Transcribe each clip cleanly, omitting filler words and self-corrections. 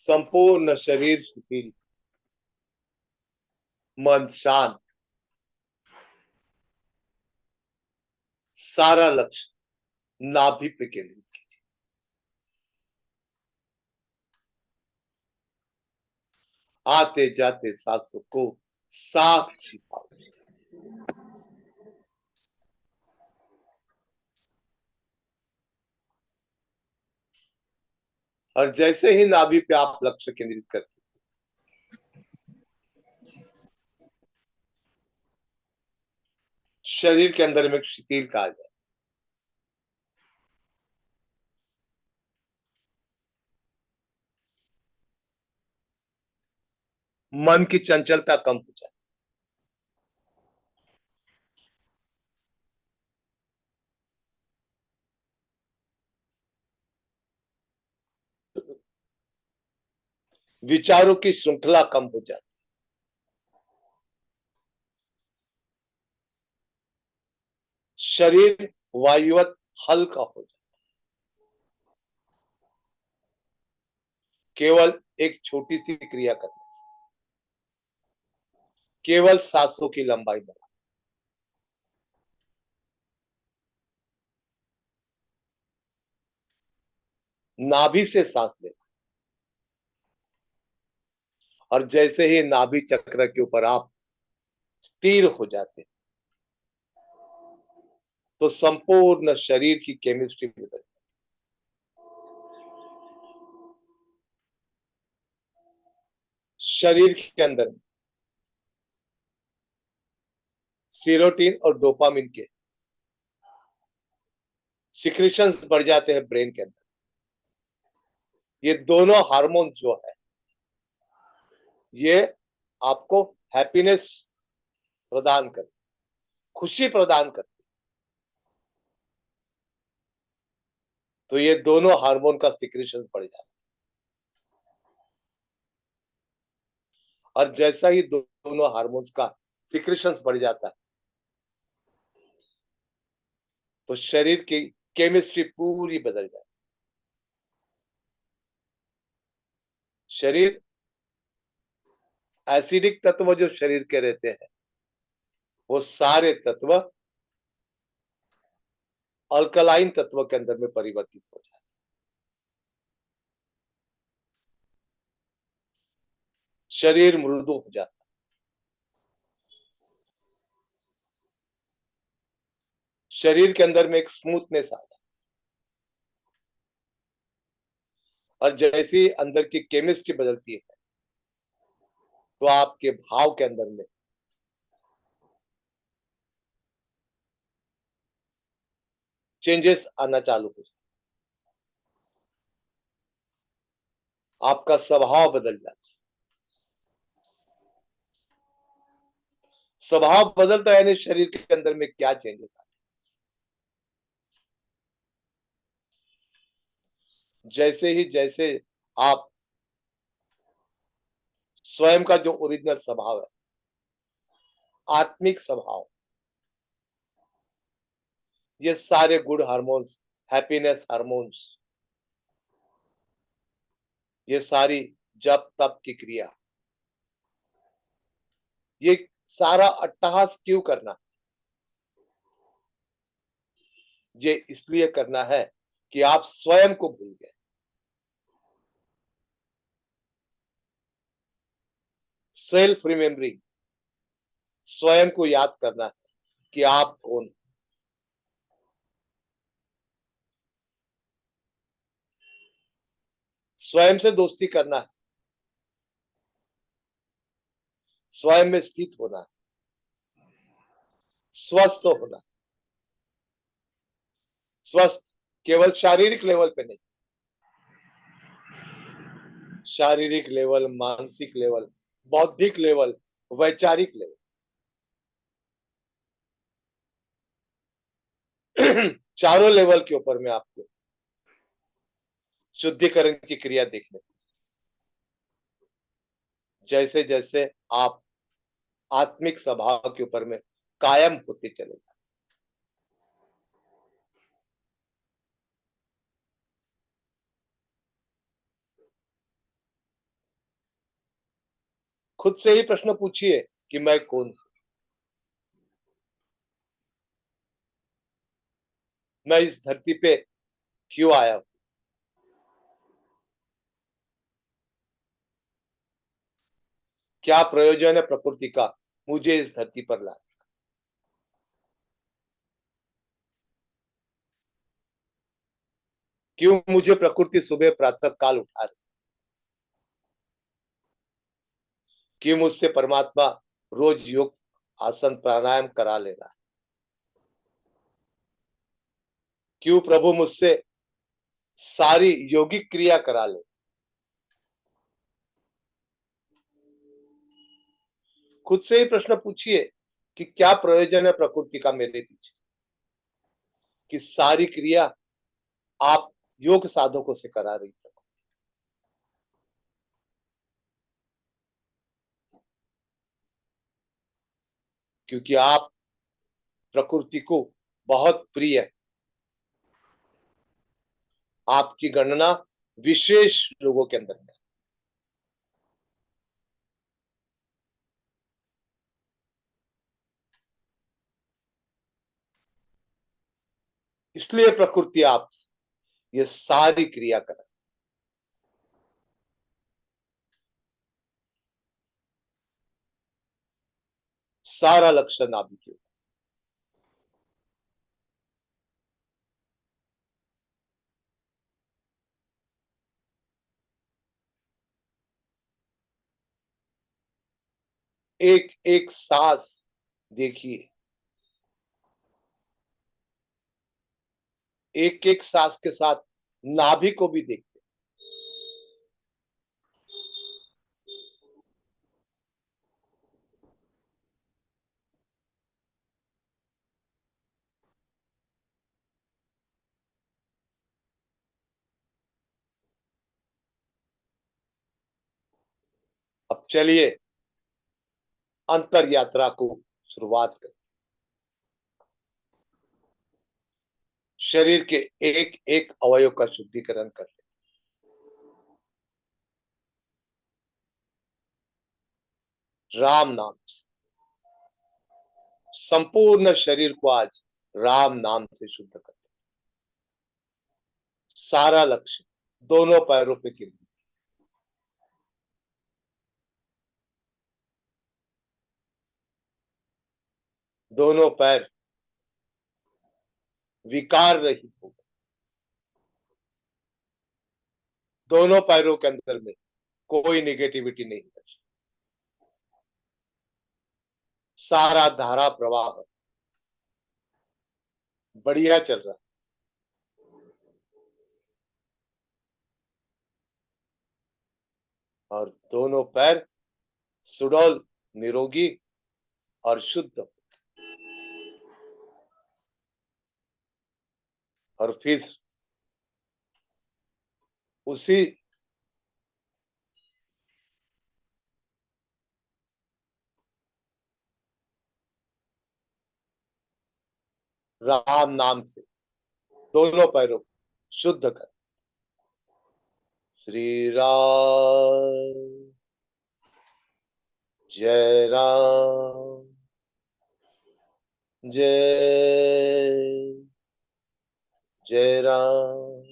संपूर्ण शरीर शिथिल, मन शांत, सारा लक्ष्य नाभि पे केंद्रित कीजिए। आते जाते सांसों को साक्षी भाव से, और जैसे ही नाभि पे आप लक्ष्य केंद्रित करते, शरीर के अंदर में शिथिलता आ जाए। मन की चंचलता कम हो जाए। विचारों की श्रृंखला कम हो जाती। शरीर वायुवत हल्का हो जाता। केवल एक छोटी सी क्रिया करने से, केवल सांसों की लंबाई बढ़ा, नाभि से सांस लेना, और जैसे ही नाभि चक्र के ऊपर आप स्थिर हो जाते, तो संपूर्ण शरीर की केमिस्ट्री बदल, शरीर के अंदर सीरोटिन और डोपामिन के सिक्रेशंस बढ़ जाते हैं ब्रेन के अंदर। ये दोनों हार्मोन जो है, ये आपको हैप्पीनेस प्रदान कर, खुशी प्रदान कर, तो ये दोनों हार्मोन का सिक्रेशन बढ़ जाता है। और जैसा ही दोनों हार्मोन्स का सिक्रेशन बढ़ जाता है, तो शरीर की केमिस्ट्री पूरी बदल जाती है। शरीर एसिडिक तत्व जो शरीर के रहते हैं, वो सारे तत्व अल्कलाइन तत्व के अंदर में परिवर्तित हो जाते हैं। शरीर मृदु हो जाता है, शरीर के अंदर में एक स्मूथनेस आ जाती है। और जैसी अंदर की केमिस्ट्री बदलती है, तो आपके भाव के अंदर में चेंजेस आना चालू हो जाता है, आपका स्वभाव बदल जाता है। स्वभाव बदलता है यानी शरीर के अंदर में क्या चेंजेस आते हैं। जैसे आप स्वयं का जो ओरिजिनल स्वभाव है, आत्मिक स्वभाव, ये सारे गुड हार्मोन्स, हैप्पीनेस हार्मोन्स, ये सारी जप तप की क्रिया, ये सारा अट्टहास क्यों करना? ये इसलिए करना है कि आप स्वयं को भूल गए। सेल्फ रिमेम्बरिंग, स्वयं को याद करना है कि आप कौन। स्वयं से दोस्ती करना है, स्वयं में स्थित होना है, स्वस्थ होना। स्वस्थ केवल शारीरिक लेवल पे नहीं, शारीरिक लेवल, मानसिक लेवल, बौद्धिक लेवल, वैचारिक लेवल, चारों लेवल के ऊपर में आपको शुद्धिकरण की क्रिया देखने। जैसे जैसे आप आत्मिक स्वभाव के ऊपर में कायम होते चले, खुद से ही प्रश्न पूछिए कि मैं कौन हूं, मैं इस धरती पे क्यों आया हूं, क्या प्रयोजन है प्रकृति का मुझे इस धरती पर लाने, क्यों मुझे प्रकृति सुबह प्रातः काल उठा रही, क्यों मुझसे परमात्मा रोज योग आसन प्राणायाम करा ले रहा है, क्यों प्रभु मुझसे सारी योगिक क्रिया करा ले। खुद से ही प्रश्न पूछिए कि क्या प्रयोजन है प्रकृति का मेरे पीछे, कि सारी क्रिया आप योग साधकों से करा रही है, क्योंकि आप प्रकृति को बहुत प्रिय है, आपकी गणना विशेष लोगों के अंदर है, इसलिए प्रकृति आप ये सारी क्रिया कर, सारा लक्ष्य नाभि के ऊपर। एक एक सांस देखिए, एक एक सांस के साथ नाभि को भी देखिए। अब चलिए अंतर यात्रा को शुरुआत करें। शरीर के एक एक अवयव का शुद्धिकरण कर ले, राम नाम से संपूर्ण शरीर को आज राम नाम से शुद्ध कर ले। सारा लक्ष्य दोनों पैरों पे गिर, दोनों पैर विकार रहित हो गए, दोनों पैरों के अंदर में कोई निगेटिविटी नहीं बची, सारा धारा प्रवाह बढ़िया चल रहा है, और दोनों पैर सुडौल निरोगी और शुद्ध। और फिर उसी राम नाम से दोनों पैरों को शुद्ध कर। श्री राम जय राम जय जय राम,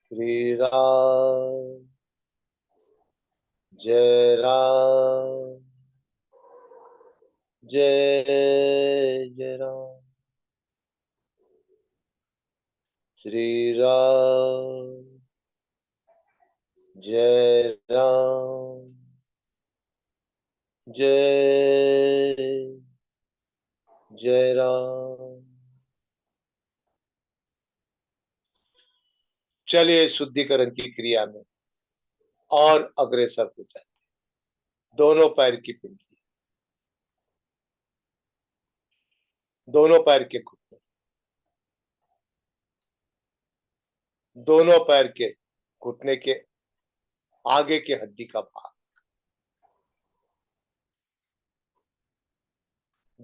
श्री राम जय राम जय जय राम, श्री राम जय राम जय जय राम। चलिए शुद्धिकरण की क्रिया में और अग्रसर हो जाए। दोनों पैर की पिंडली, दोनों पैर के घुटने, दोनों पैर के घुटने के आगे के हड्डी का भाग,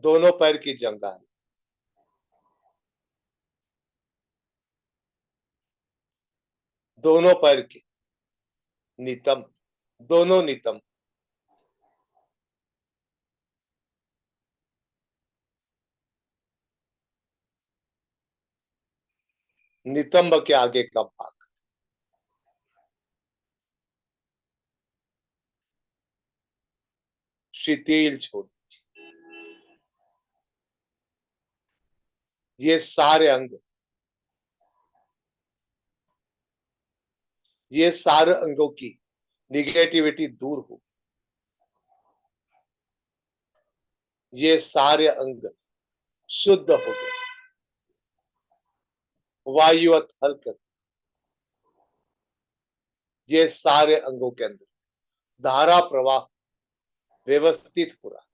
दोनों पैर की जंघाएं, दोनों पैर के नितम, दोनों नितम। नितंब के आगे का भाग, शिथिल छोड़ दीजिए। ये सारे अंग, ये सारे अंगों की निगेटिविटी दूर हो, ये सारे अंग शुद्ध हो गए। वायुवत हल्क, ये सारे अंगों के अंदर धारा प्रवाह व्यवस्थित हो रहा,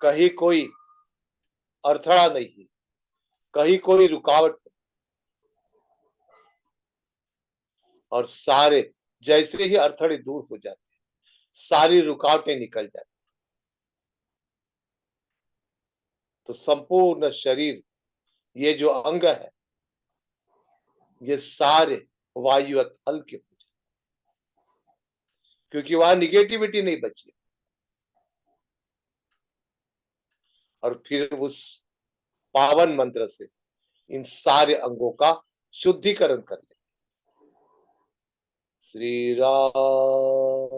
कहीं कोई अड़थड़ा नहीं, कहीं कोई रुकावट नहीं। और सारे जैसे ही अड़थड़े दूर हो जाते, सारी रुकावटें निकल जाती, तो संपूर्ण शरीर, ये जो अंग है, ये सारे वायुवत हल्के हो जाते, क्योंकि वहां निगेटिविटी नहीं बची। और फिर उस पावन मंत्र से इन सारे अंगों का शुद्धिकरण कर ले। श्री राम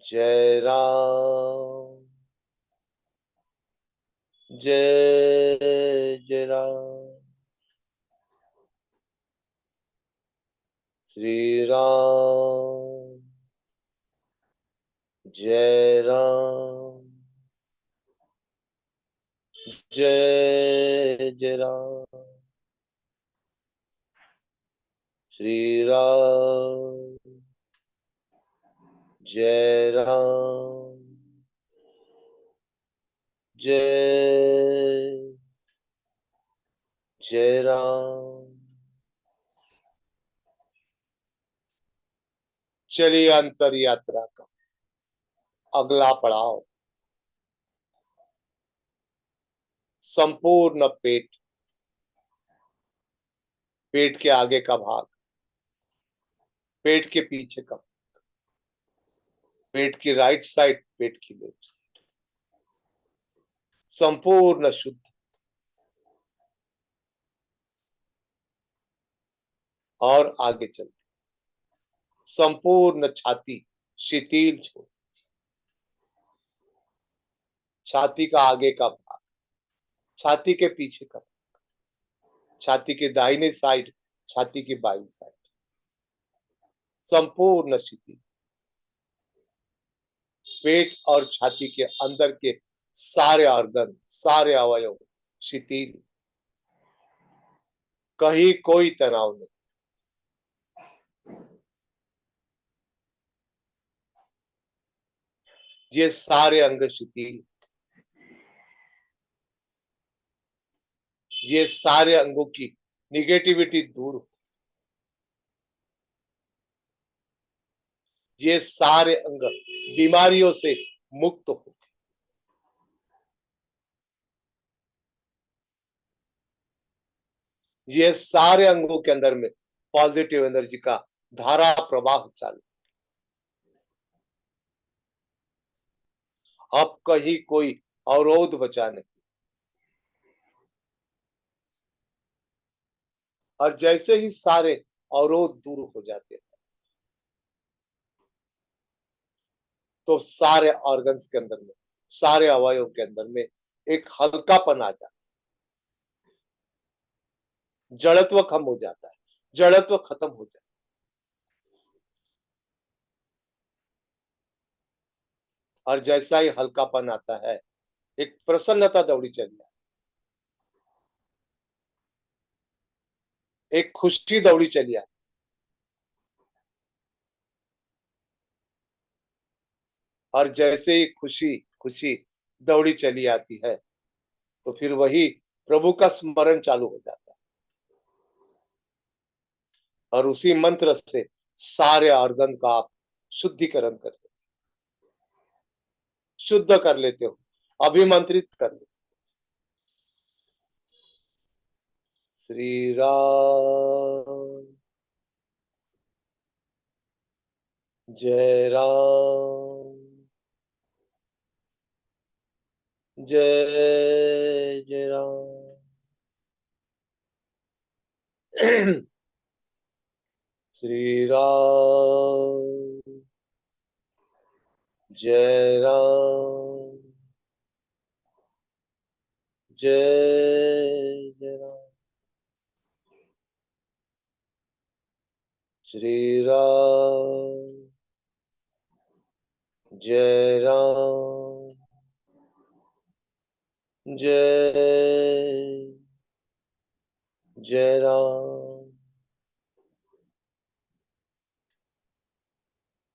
जय राम, जय जय राम, श्री राम जय राम, जय जय राम, श्री राम जय राम, जय जय राम। चलिए अंतर यात्रा का अगला पड़ाव, संपूर्ण पेट, पेट के आगे का भाग, पेट के पीछे का, पेट की राइट साइड, पेट की लेफ्ट साइड, संपूर्ण शुद्ध। और आगे चलते, संपूर्ण छाती शिथिल छोड़, छाती का आगे का भाग, छाती के पीछे का, छाती के दाहिने साइड, छाती की बाईं साइड, संपूर्ण शिथिल। पेट और छाती के अंदर के सारे ऑर्गन, सारे अवयव शिथिल, कहीं कोई तनाव नहीं। ये सारे अंग शिथिल, ये सारे अंगों की निगेटिविटी दूर, ये सारे अंग बीमारियों से मुक्त हो, ये सारे अंगों के अंदर में पॉजिटिव एनर्जी का धारा प्रवाह चालू। अब कहीं कोई अवरोध बचा नहीं। और जैसे ही सारे अवरोध दूर हो जाते हैं, तो सारे ऑर्गन्स के अंदर में, सारे अवयव के अंदर में एक हल्कापन आ जाता है, जड़त्व कम हो जाता है, जड़त्व खत्म हो जाता है। और जैसा ही हल्कापन आता है, एक प्रसन्नता दौड़ी चली आती, एक खुशी दौड़ी चली आती। और जैसे ही खुशी खुशी दौड़ी चली आती है, तो फिर वही प्रभु का स्मरण चालू हो जाता है। और उसी मंत्र से सारे ऑर्गन का आप शुद्धिकरण कर लेते, शुद्ध कर लेते हो, अभिमंत्रित कर लेते। श्री राम जय राम जय जय राम। श्री राम जय राम जय जय राम। श्री राम जय राम जय जय राम।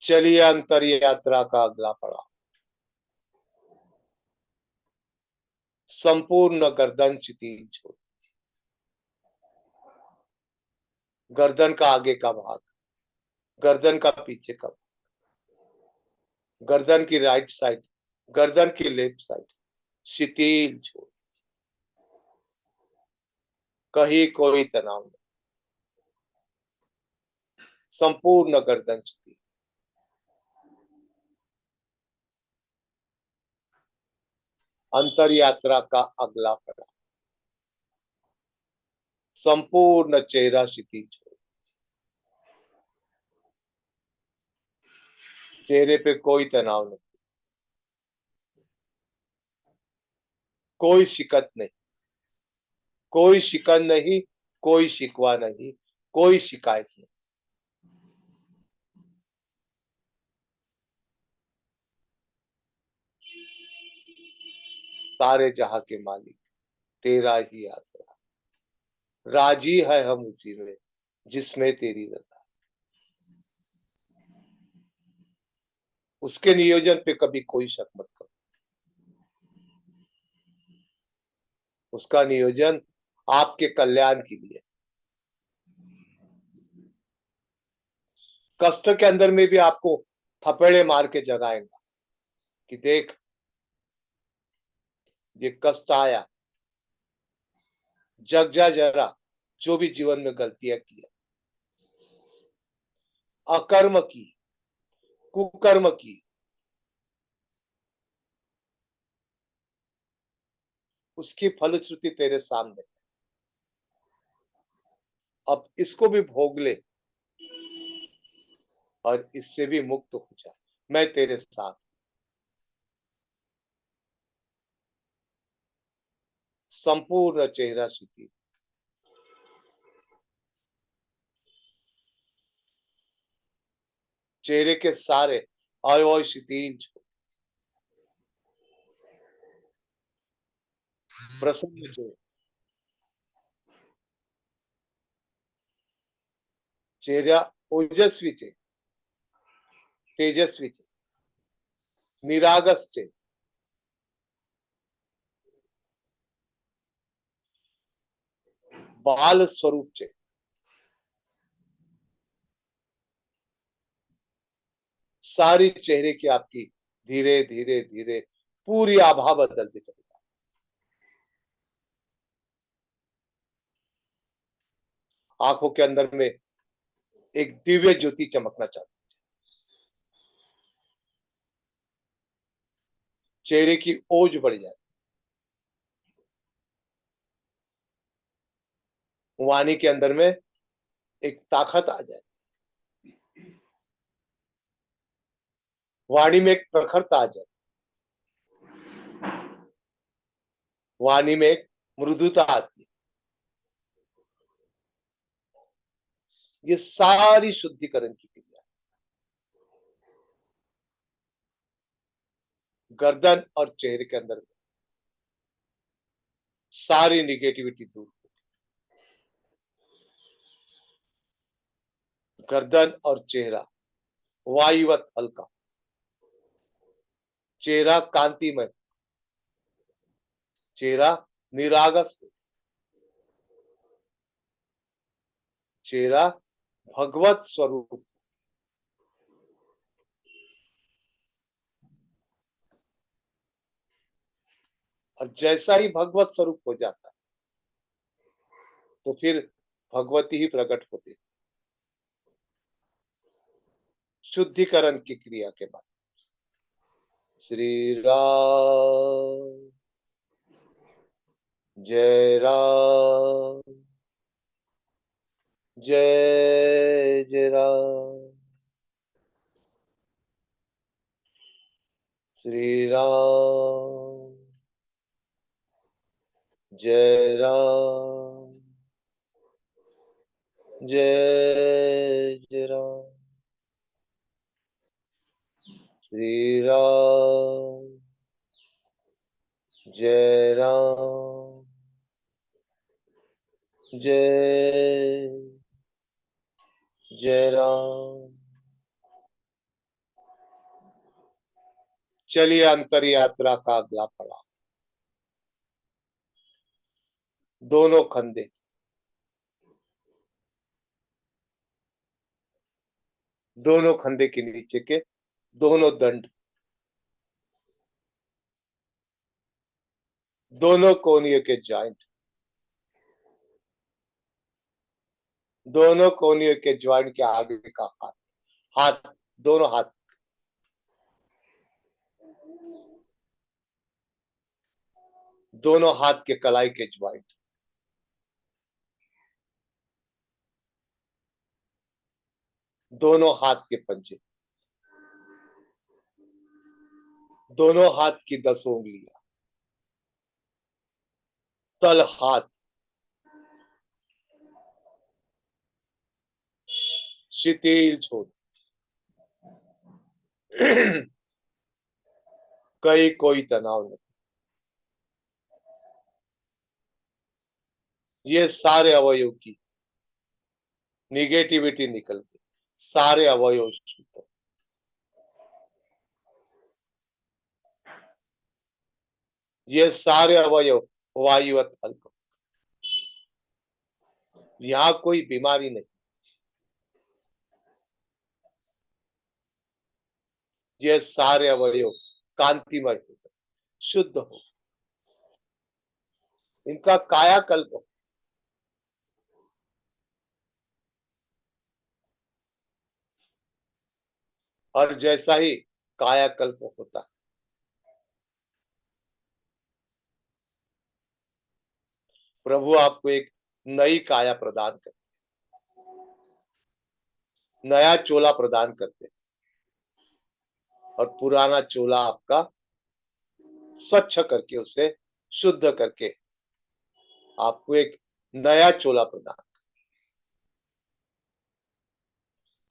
चलिए अंतर यात्रा का अगला पड़ाव, संपूर्ण गर्दन चितीन छोड़। गर्दन का आगे का भाग, गर्दन का पीछे का भाग, गर्दन की राइट साइड, गर्दन की लेफ्ट साइड शिथिल छोड़। कहीं कोई तनाव नहीं, संपूर्ण गर्दन शिथिल। अंतर यात्रा का अगला पड़ाव, संपूर्ण चेहरा शिथिल छोड़। चेहरे पे कोई तनाव नहीं, कोई शिकत नहीं, कोई शिकन नहीं, कोई शिकवा नहीं, कोई शिकायत नहीं। सारे जहां के मालिक तेरा ही आसरा, राजी है हम उसी में जिसमें तेरी रजा। उसके नियोजन पे कभी कोई शक मत करो, उसका नियोजन आपके कल्याण के लिए। कष्ट के अंदर में भी आपको थपेड़े मार के जगाएगा कि देख ये कष्ट आया, जग जा जरा, जो भी जीवन में गलतियां की, अकर्म की, कुकर्म की, उसकी फलश्रुति तेरे सामने। अब इसको भी भोग ले और इससे भी मुक्त हो जा, मैं तेरे साथ। संपूर्ण चेहरा शिथिल, चेहरे के सारे अवयव शिथिल, प्रसन्न चेहरा, चेहरा ओजस्वी चेहरा, तेजस्वी चेहरा, निरागस चेहरा, बाल स्वरूप चेहरा। सारी चेहरे की आपकी धीरे धीरे धीरे पूरी आभा बदलती चली, आंखों के अंदर में एक दिव्य ज्योति चमकना चाहती, चेहरे की ओज बढ़ जाती, वाणी के अंदर में एक ताकत आ जाए, वाणी में एक प्रखरता आ जाए, वाणी में एक मृदुता आती है। ये सारी शुद्धिकरण की क्रिया गर्दन और चेहरे के अंदर में सारी निगेटिविटी दूर, गर्दन और चेहरा वायुवत हल्का, चेहरा कांतिमय, चेहरा निरागस, चेहरा भगवत स्वरूप। और जैसा ही भगवत स्वरूप हो जाता है तो फिर भगवती ही प्रकट होती है। शुद्धिकरण की क्रिया के बाद श्री राम जय राम जय जय राम श्री राम जय राम जय जय राम श्री राम जय राम जय जय राम। चलिए अंतर यात्रा का अगला पड़ाव, दोनों खंडे, दोनों खंडे के नीचे के दोनों दंड, दोनों कोनियों के जॉइंट, दोनों कोनियों के ज्वाइंट के आगे का हाथ, हाथ, दोनों हाथ, दोनों हाथ के कलाई के ज्वाइंट, दोनों हाथ के पंजे, दोनों हाथ की 10 उंगलियां, तल हाथ, शिथिल छोड़, कहीं कोई तनाव नहीं। ये सारे अवयव की निगेटिविटी निकल गई, सारे अवयव शुद्ध, ये सारे अवयव वायुवत हल्का, यहाँ कोई बीमारी नहीं, ये सारे अवयव कांतिमय हो गए, शुद्ध हो, इनका कायाकल्प हो। और जैसा ही कायाकल्प होता है, प्रभु आपको एक नई काया प्रदान करते, नया चोला प्रदान करते, और पुराना चोला आपका स्वच्छ करके, उसे शुद्ध करके आपको एक नया चोला प्रदान,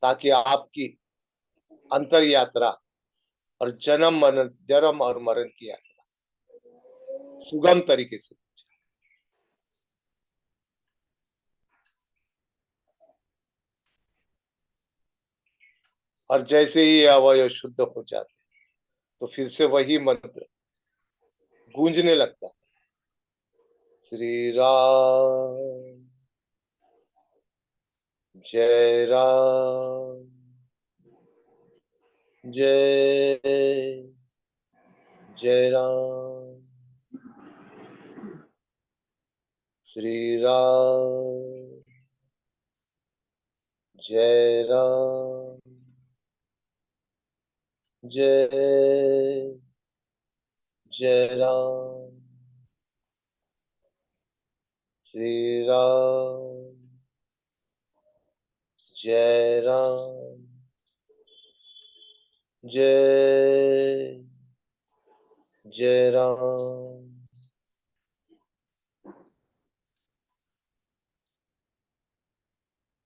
ताकि आपकी अंतर यात्रा और जन्म और मरण की यात्रा सुगम तरीके से। और जैसे ही ये अवयव शुद्ध हो जाते, तो फिर से वही मंत्र गूंजने लगता है, श्री राम जय राम जय जय राम श्री राम जय राम जय जय राम श्री राम जय राम जय जय राम।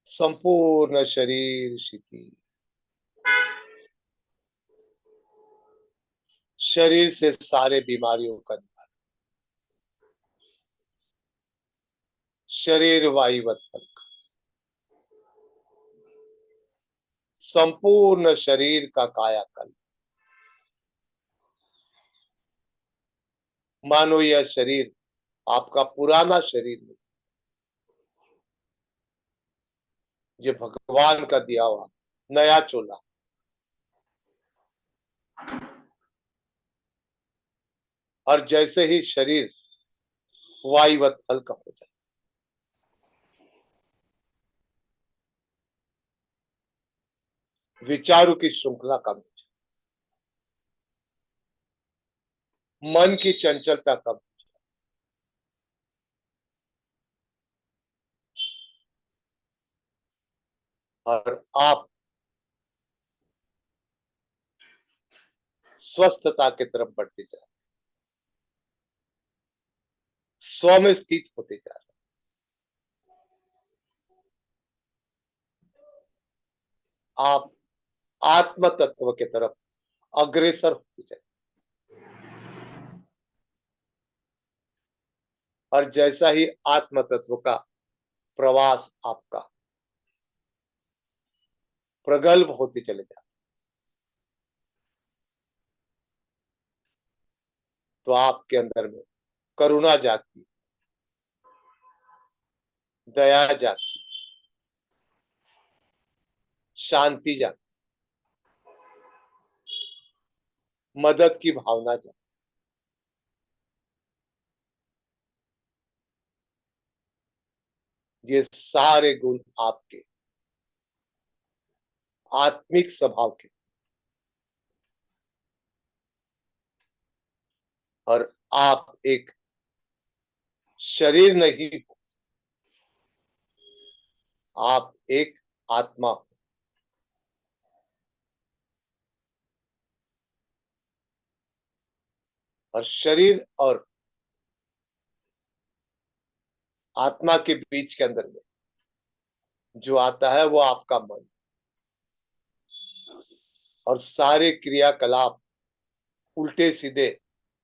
संपूर्ण शरीर शिथिल, शरीर से सारे बीमारियों का निवारण, शरीर वायुवत हल्का, संपूर्ण शरीर का कायाकल्प, मानो यह शरीर आपका पुराना शरीर नहीं, ये भगवान का दिया हुआ नया चोला। और जैसे ही शरीर वायुवत हल्का हो जाए, विचारों की श्रृंखला कम हो जाए, मन की चंचलता कम, और आप स्वस्थता की तरफ बढ़ते जा रहे, स्व में स्थित होते जा रहे, आप आत्म तत्व की तरफ अग्रसर होते जाए। और जैसा ही आत्म तत्व का प्रवास आपका प्रगल्भ होते चले जाए, तो आपके अंदर में करुणा जागती, दया जागती, शांति जागती, मदद की भावना जागती। ये सारे गुण आपके आत्मिक स्वभाव के, और आप एक शरीर नहीं हो, आप एक आत्मा हो। और शरीर और आत्मा के बीच के अंदर में जो आता है वो आपका मन, और सारे क्रियाकलाप, उल्टे सीधे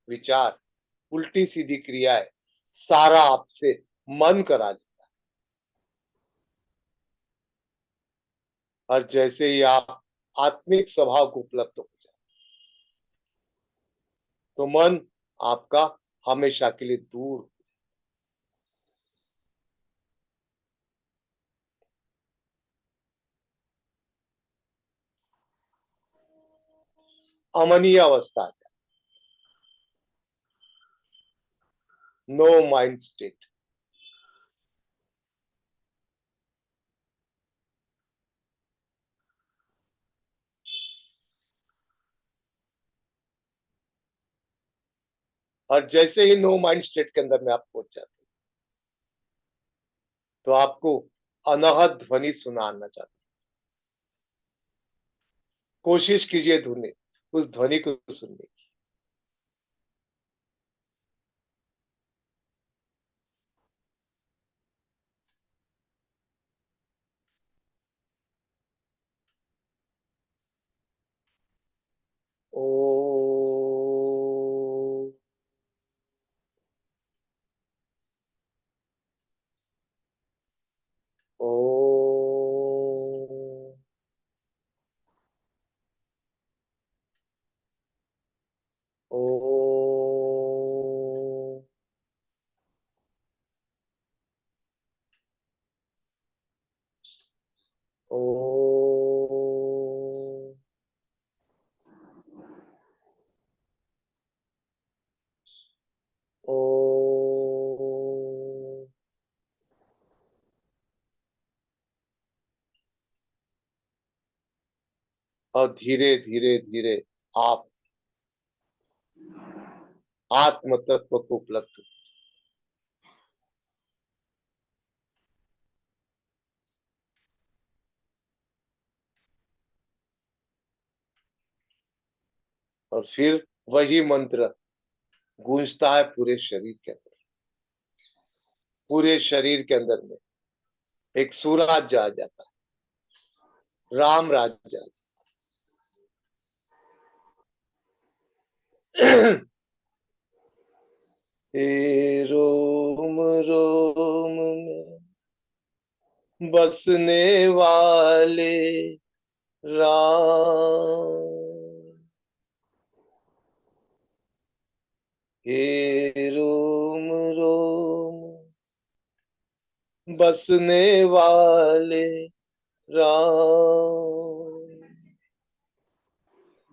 विचार, उल्टी सीधी क्रियाएं, सारा आपसे मन करा ले। और जैसे ही आप आत्मिक स्वभाव को उपलब्ध हो जाए, तो मन आपका हमेशा के लिए दूर, अमनीय अवस्था आ जाए, नो माइंड स्टेट। और जैसे ही नो माइंड स्टेट के अंदर में आप पहुंच जाते, तो आपको अनहद ध्वनि सुनाना चाहते, कोशिश कीजिए ध्वनि, उस ध्वनि को सुनने की। ओ, ओ, ओ, ओ, ओ, और धीरे धीरे धीरे आप आत्म तत्व को उपलब्ध, और फिर वही मंत्र गूंजता है पूरे शरीर के अंदर, पूरे शरीर के अंदर में एक सूरज आ जाता है, राम राज्य। हे रोम रोम में बसने वाले राम, हे रोम रोम बसने वाले राम,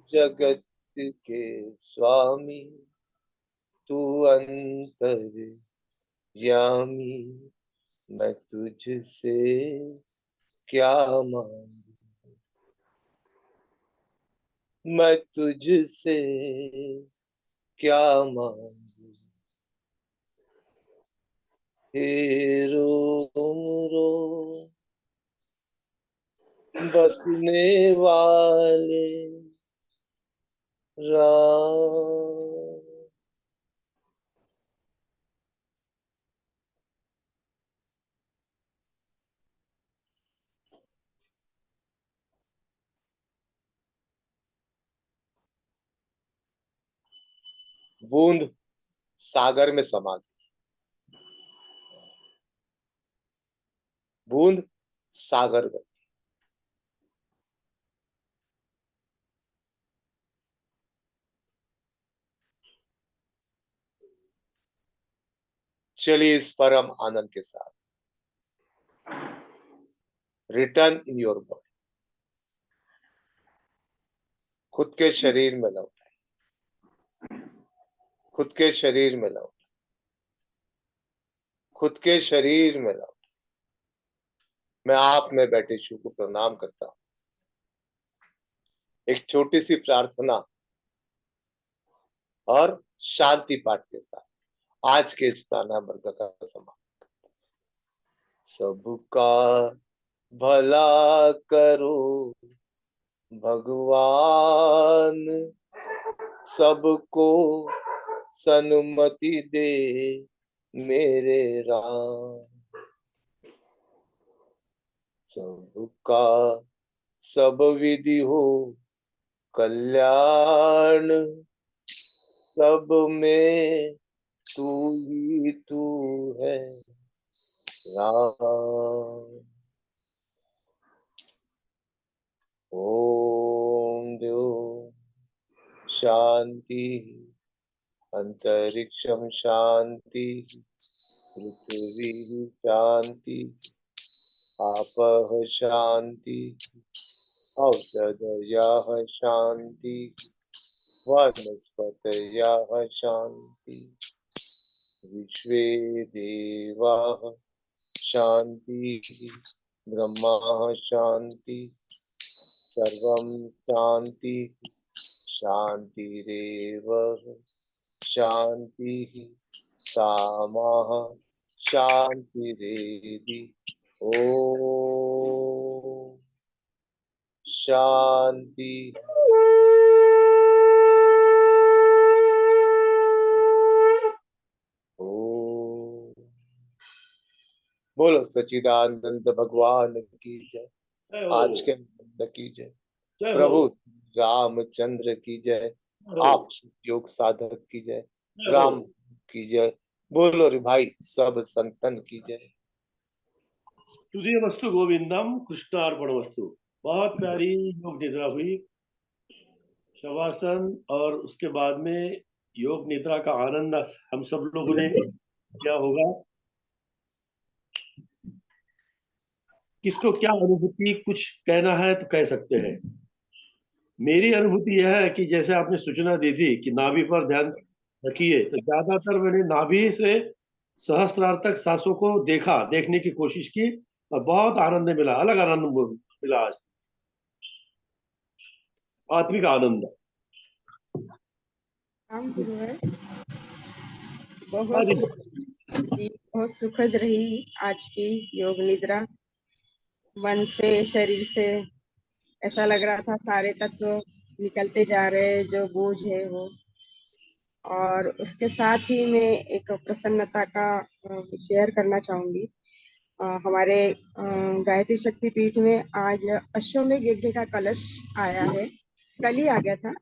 जगत के स्वामी तू अंतर यामी, मैं तुझसे क्या मांगू। मैं तुझसे क्या मांगू, हे रोम रोम बसने वाले राम। बूंद सागर में समा गई, बूंद सागर में। चलिए इस परम आनंद के साथ रिटर्न इन योर बॉडी, खुद के शरीर में लौट, खुद के शरीर में लौट, खुद के शरीर में लौट। मैं आप में बैठे शिव को प्रणाम करता हूं। एक छोटी सी प्रार्थना और शांति पाठ के साथ आज के इस प्राणायाम वर्ग का समाप्त। सबका भला करो भगवान, सबको सन्मति दे मेरे राम। सबका सब विधि हो कल्याण, सब में तू ही तू है राम। ओम द्यो शांति, अंतरिक्षम शांति, पृथ्वी शांति, आपः शांति, औषधयः शांति, वनस्पतयः शांति, विश्वे देवाः शांति, ब्रह्मा शांति, सर्वं शांति शांतिरेव शांति, सामः शांतिरेधि। ओम शांति। ओम बोलो सच्चिदानंद भगवान की जय, आज के आनंद की जय, प्रभु रामचंद्र की जय, आप योग साधक की जय, राम की जय। बोलो रे भाई सब संतन की जय। तुझे वस्तु गोविंदम कृष्णार्पण वस्तु। बहुत प्यारी योग निद्रा हुई, शवासन, और उसके बाद में योग निद्रा का आनंद हम सब लोगों ने क्या होगा। किसको क्या अनुभूति कुछ कहना है तो कह सकते हैं। मेरी अनुभूति यह है कि जैसे आपने सूचना दी थी कि नाभि पर ध्यान रखिए, तो ज्यादातर मैंने नाभि से सहस्त्रार तक सांसों को देखने की कोशिश की और बहुत आनंद मिला, अलग आनंद मिला आज, आत्मिक आनंद। बहुत सुखद रही आज की योग निद्रा। मन से शरीर से ऐसा लग रहा था सारे तत्व निकलते जा रहे, जो बोझ है वो। और उसके साथ ही मैं एक प्रसन्नता का शेयर करना चाहूंगी। हमारे गायत्री शक्ति पीठ में आज अश्वमेघ यज्ञ का कलश आया है। कल ही आ गया था,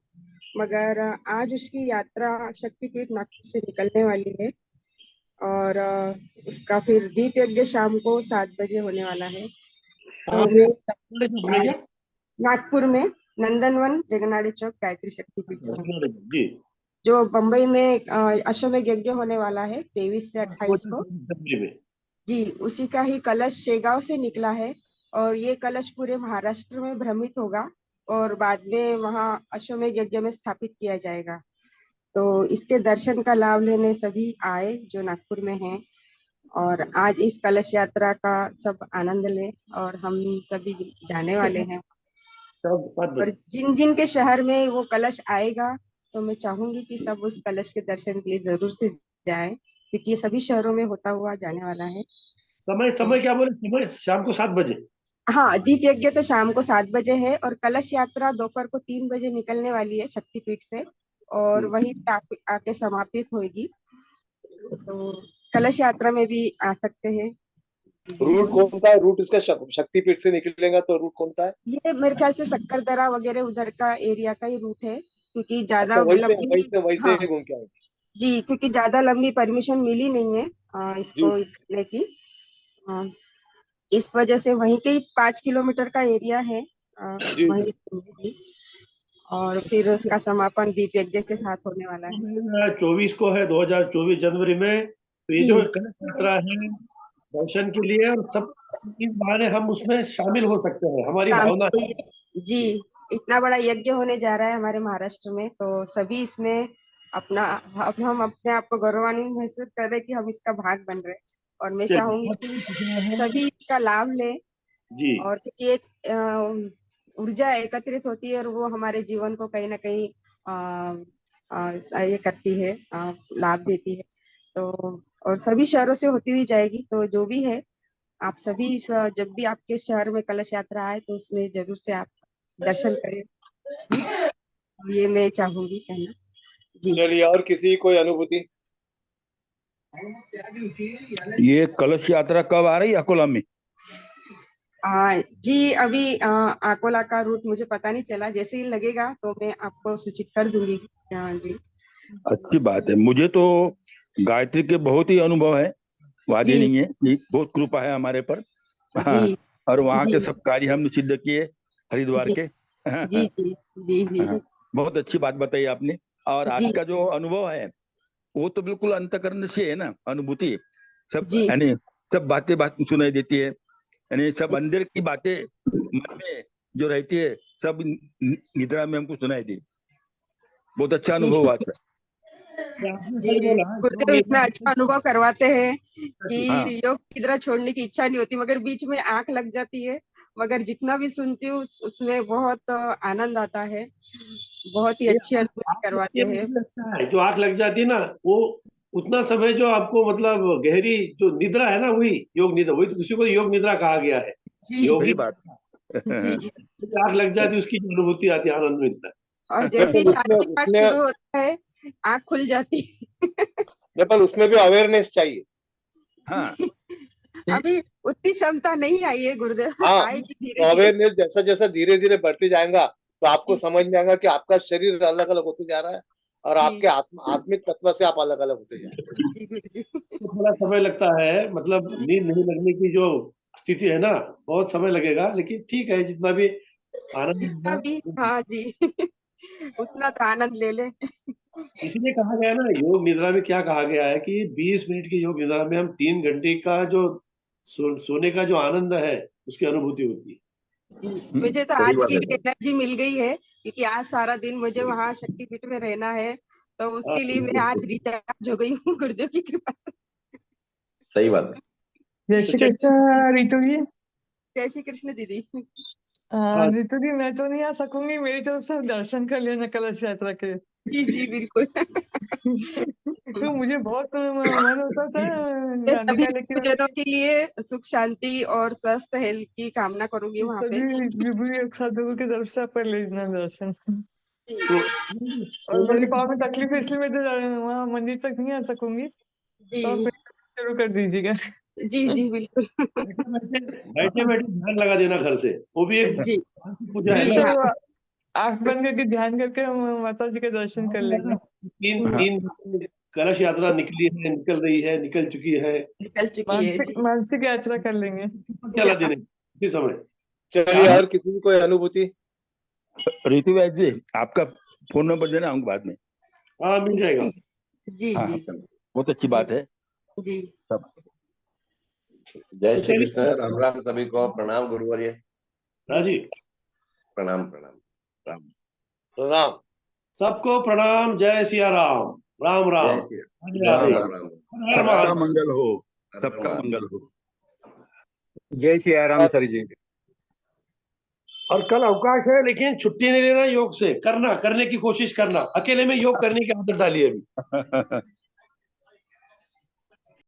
मगर आज उसकी यात्रा शक्तिपीठ नागपुर से निकलने वाली है और उसका फिर दीप यज्ञ शाम को 7 बजे होने वाला है। तो नागपुर में नंदनवन जगनाड़ी चौक गायत्री शक्तिपीठ, जो बम्बई में अश्वमेघ यज्ञ होने वाला है 23 से 28 को जी, उसी का ही कलश शेगांव से निकला है और ये कलश पूरे महाराष्ट्र में भ्रमित होगा और बाद में वहाँ अश्वमेघ यज्ञ में स्थापित किया जाएगा। तो इसके दर्शन का लाभ लेने सभी आए जो नागपुर में हैं और आज इस कलश यात्रा का सब आनंद लें और हम सभी जाने वाले हैं। सब 7 और बजे। जिन जिन के शहर में वो कलश आएगा तो मैं चाहूंगी कि सब उस कलश के दर्शन के लिए जरूर से जाएं, क्योंकि ये सभी शहरों में होता हुआ जाने वाला है। समय तो समय क्या बोले, समय शाम को 7 बजे। हाँ, दीप यज्ञ तो शाम को 7 बजे है और कलश यात्रा दोपहर को 3 बजे निकलने वाली है शक्तिपीठ से, और वहीं पे आके समापित होगी। तो कलश यात्रा में भी आ सकते हैं रूट बिल्कुल। कौन सा है? रूट इसका शक्तिपीठ से निकलेगा तो रूट कौन सा है? ये मेरे ख्याल से सक्करदरा वगैरह उधर का एरिया का ही रूट है, क्योंकि अच्छा, ज्यादा लंबी, वही से हाँ घूम के आएंगे। जी, क्योंकि ज्यादा लंबी परमिशन मिली नहीं है जी इसको करने की। अ, इस वजह से वहीं के ही 5 किलोमीटर का एरिया है, जी वहीं जी। होगी। और फिर उसका समापन दीप यज्ञ के साथ होने वाला है। 24 को है, 2024 जनवरी में। तो ये जी जो कलश यात्रा है दर्शन के लिए, और सब इस बहाने हम उसमें शामिल हो सकते हैं, हमारी शाम भावना को है। जी, इतना बड़ा यज्ञ होने जा रहा है हमारे महाराष्ट्र में, तो सभी इसमें अपना, अब हम अपने आप को गौरवान्वित महसूस कर रहे हैं कि हम इसका भाग बन रहे हैं। और मैं चलिए, चाहूंगी बहुत कि शुक्रिया है। सभी इसका लाभ लें, जी और क्योंकि एक ऊर्जा एकत्रित होती है और वो हमारे जीवन को कहीं ना कहीं ये करती है, लाभ देती है। तो और सभी शहरों से होती हुई जाएगी, तो जो भी है आप सभी जब भी आपके शहर में कलश यात्रा आए तो उसमें जरूर से आप दर्शन करें। ये मैं चाहूंगी कहना। जी चलिए, और किसी की कोई अनुभूति? ये कलश यात्रा कब आ रही है अकोला में? जी, अभी अकोला का रूट मुझे पता नहीं चला, जैसे ही लगेगा तो मैं आपको सूचित कर दूंगी। जी अच्छी बात है। मुझे तो गायत्री के बहुत ही अनुभव है, वादी जी नहीं है, ये बहुत कृपा है हमारे पर। जी हाँ, और वहाँ जी के सब कार्य हमने सिद्ध किए, हरिद्वार जी के। जी जी जी जी हाँ, बहुत अच्छी बात बताई आपने। और आज जी का जो अनुभव है वो तो बिल्कुल अंतःकरण से है ना, अनुभूति सब, जी यानी सब बातें बात सुनाई देती है, यानी सब जी अंदर की बातें मन में जो रहती है सब निद्रा में हमको सुनाई दी। बहुत अच्छा जी अनुभव हुआ था। आपने जी सही बोला, गुरुदेव इतना अच्छा अनुभव करवाते हैं कि हाँ, योग निद्रा छोड़ने की इच्छा नहीं होती, मगर बीच में आंख लग जाती है। मगर जितना भी सुनती हूँ उसमें बहुत आनंद आता है, बहुत ही ये अच्छी अनुभूति आँख करवाते ये हैं। मुझे लगता है, जो आंख लग जाती है ना, वो उतना समय जो आपको मतलब गहरी जो निद्रा है ना, वही योग निद्रा, वही तो उसी को योग निद्रा कहा गया है। जी योगी सही बात। जी जी। आंख लग जाती है, उसकी जो अनुभूति आती है, आनंद मिलता है। और जैसे ही लेकिन उसमें शांति पाठ उसमें शुरू होता है आंख खुल जाती है। लेकिन उसमें भी अवेयरनेस चाहिए। हाँ, अभी उतनी क्षमता नहीं आई है गुरुदेव, हाँ, आएगी धीरे तो धीरे। अवेयरनेस जैसा जैसा धीरे धीरे बढ़ते जाएगा तो आपको समझ में आएगा कि आपका शरीर अलग अलग होते जा रहा है और जी आपके आत्मिक तत्व से आप अलग अलग होते जा रहे जी गुरु जी। तो थोड़ा समय लगता है, मतलब नींद नहीं लगने की जो स्थिति है ना, बहुत समय लगेगा, लेकिन ठीक है, जितना भी आनंद जितना भी, मिलता है। हाँ जी। उतना तो आनंद ले ले। इसलिए कहा गया है ना, योग निद्रा में क्या कहा गया है कि 20 मिनट की योग निद्रा में हम 3 घंटे का जो सोने का जो आनंद है, उसकी अनुभूति होती है। जी, मुझे तो सही आज बात की है। एनर्जी मिल गई है, क्योंकि आज सारा दिन मुझे वहां शक्तिपीठ में रहना है, तो हाँ, उसके लिए मैं आज रिचार्ज हो गई हूँ गुरुदेव की कृपा से। सही बात है। जय तो श्री चलिए। कृष्ण रितु जी। जय श्री कृष्ण दीदी। हाँ, रितु जी, मैं तो नहीं आ सकूंगी, मेरी तरफ से दर्शन कर लेना कलश यात्रा के। जी जी बिल्कुल। तो मुझे बहुत मन होता था मैं जाने सभी का, लेकिन जनों के लिए सुख शांति और स्वस्थ हेल्थ की कामना करूंगी वहां पे। सभी विभु एक साधु की तरफ से आप कर लेना दर्शन। तो और मेरे पाँव में तकलीफ है, इसलिए मैं तो वहाँ मंदिर तक नहीं आ सकूंगी, तो आप जी मेरी तरफ से शुरू कर दीजिएगा। जी जी बिल्कुल। बैठे बैठे ध्यान लगा देना घर से, वो भी एक जी पूजा है जी, जी ना। हाँ। तो आंख बंद करके ध्यान करके हम माता जी के दर्शन कर लेंगे। तीन हाँ, तीन कलश यात्रा निकली है, निकल रही है, निकल चुकी है, निकल चुकी है मानसिक जी। मानसिक यात्रा कर लेंगे। चला देने इसी समय। चलिए, और किसी की कोई अनुभूति? ऋतु वैद्य जी, आपका फोन नंबर देना हमको बाद में। हाँ, मिल जाएगा। जी हाँ जी हाँ, जी बहुत अच्छी बात है। जी। सब जय तो श्री चलिए, कृष्ण, राम राम सभी को, प्रणाम गुरुवर्य। हाँ जी, प्रणाम प्रणाम। राम प्रणाम। सबको प्रणाम, जय सिया राम, राम राम, जय श्री राधे राम राधे, राम राम राम। राम। हर हर हर हर सबका महादेव। मंगल हो, हर हर सबका महादेव। मंगल हो। जय श्री राम और सर जी। और कल अवकाश है, लेकिन छुट्टी नहीं लेना योग से, करने की कोशिश करना, अकेले में योग करने की आदत डालिए अभी।